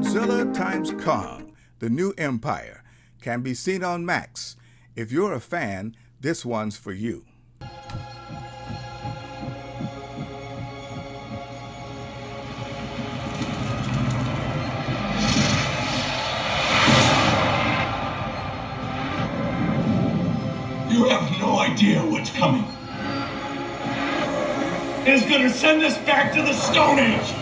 Godzilla times Kong, the new empire, can be seen on Max. If you're a fan, this one's for you. You have no idea what's coming. It's gonna send us back to the Stone Age.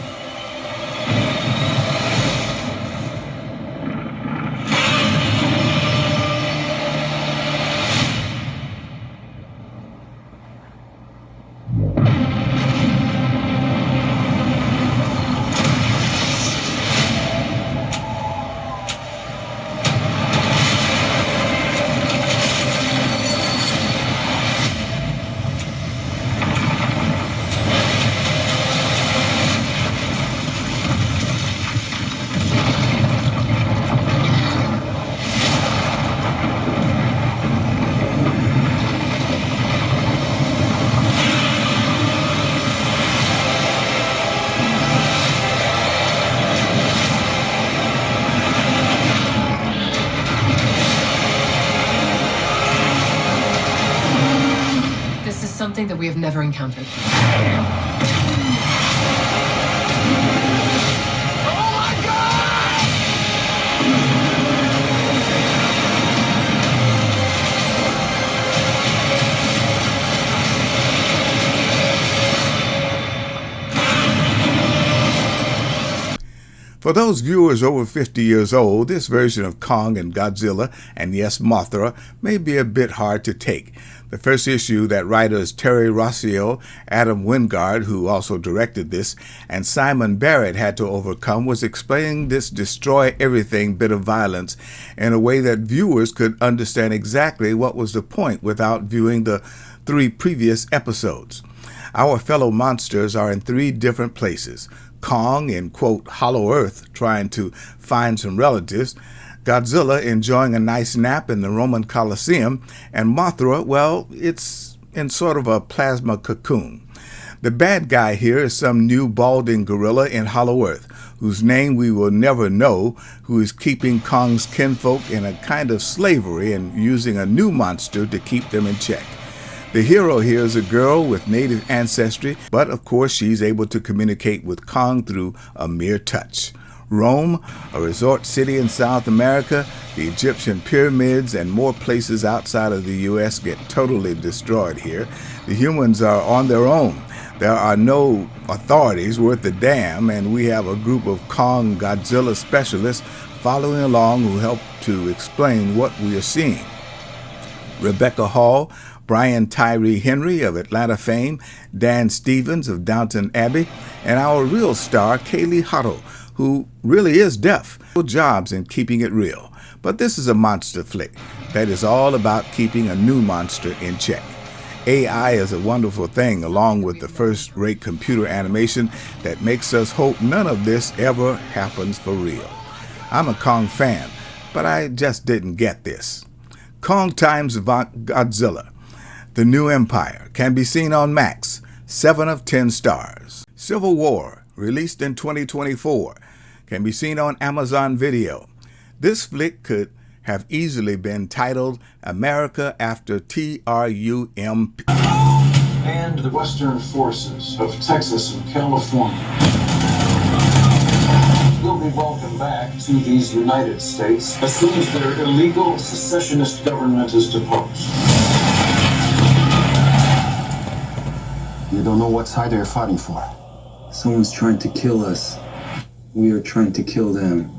Something that we have never encountered. Oh my God! For those viewers over 50 years old, this version of Kong and Godzilla, and yes, Mothra, may be a bit hard to take. The first issue that writers Terry Rossio, Adam Wingard, who also directed this, and Simon Barrett had to overcome was explaining this destroy-everything bit of violence in a way that viewers could understand exactly what was the point without viewing the 3 previous episodes. Our fellow monsters are in 3 different places. Kong in, quote, Hollow Earth, trying to find some relatives, Godzilla enjoying a nice nap in the Roman Colosseum, and Mothra, well, it's in sort of a plasma cocoon. The bad guy here is some new balding gorilla in Hollow Earth, whose name we will never know, who is keeping Kong's kinfolk in a kind of slavery and using a new monster to keep them in check. The hero here is a girl with native ancestry, but of course she's able to communicate with Kong through a mere touch. Rome, a resort city in South America, the Egyptian pyramids, and more places outside of the U.S. get totally destroyed here. The humans are on their own. There are no authorities worth a damn, and we have a group of Kong Godzilla specialists following along who help to explain what we are seeing. Rebecca Hall, Brian Tyree Henry of Atlanta fame, Dan Stevens of Downton Abbey, and our real star, Kaylee Hotto, who really is deaf. Jobs in keeping it real. But this is a monster flick that is all about keeping a new monster in check. AI is a wonderful thing, along with the first-rate computer animation that makes us hope none of this ever happens for real. I'm a Kong fan, but I just didn't get this. Kong times Godzilla, the new empire, can be seen on Max, 7 of 10 stars. Civil War, released in 2024, can be seen on Amazon Video. This flick could have easily been titled America After TRUMP. And the Western forces of Texas and California will be welcomed back to these United States as soon as their illegal secessionist government is deposed. You don't know what side you're fighting for. Someone's trying to kill us. We are trying to kill them.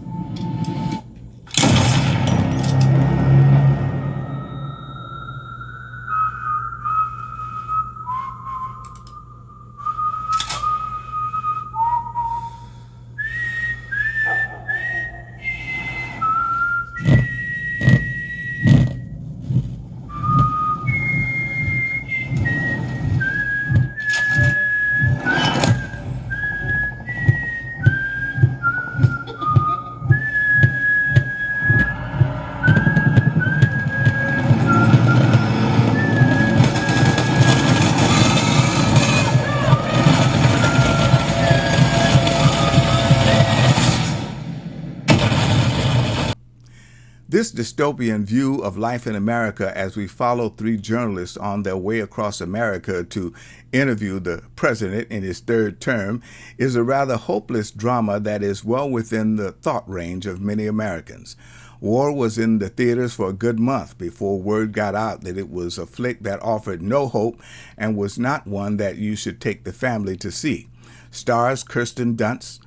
This dystopian view of life in America, as we follow three journalists on their way across America to interview the president in his third term, is a rather hopeless drama that is well within the thought range of many Americans. War was in the theaters for a good month before word got out that it was a flick that offered no hope and was not one that you should take the family to see. Stars Kirsten Dunst,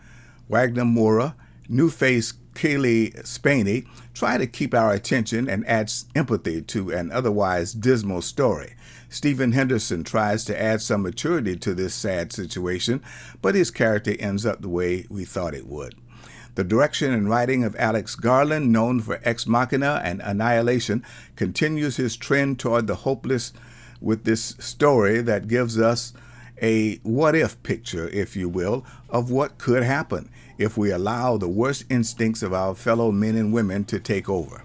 Wagner Moura, new face Kaylee Spaney try to keep our attention and adds empathy to an otherwise dismal story. Stephen Henderson tries to add some maturity to this sad situation, but his character ends up the way we thought it would. The direction and writing of Alex Garland, known for Ex Machina and Annihilation, continues his trend toward the hopeless with this story that gives us a what-if picture, if you will, of what could happen if we allow the worst instincts of our fellow men and women to take over.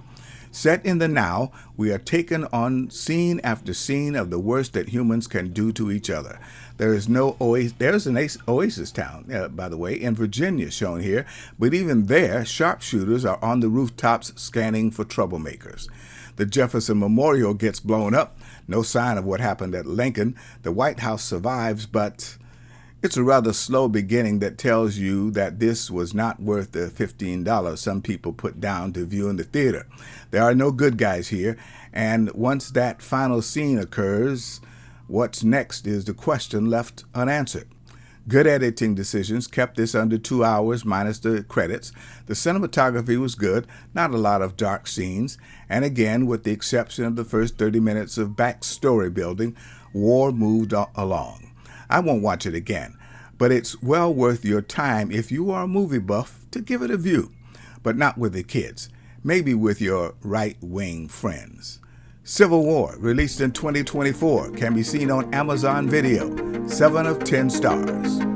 Set in the now, we are taken on scene after scene of the worst that humans can do to each other. There's an oasis town, by the way, in Virginia shown here, but even there, sharpshooters are on the rooftops scanning for troublemakers. The Jefferson Memorial gets blown up. No sign of what happened at Lincoln. The White House survives, but it's a rather slow beginning that tells you that this was not worth the $15 some people put down to view in the theater. There are no good guys here, and once that final scene occurs, what's next is the question left unanswered. Good editing decisions kept this under 2 hours minus the credits. The cinematography was good, not a lot of dark scenes, and again, with the exception of the first 30 minutes of backstory building, war moved along. I won't watch it again, but it's well worth your time if you are a movie buff to give it a view, but not with the kids, maybe with your right-wing friends. Civil War, released in 2024, can be seen on Amazon Video. 7 of 10 stars.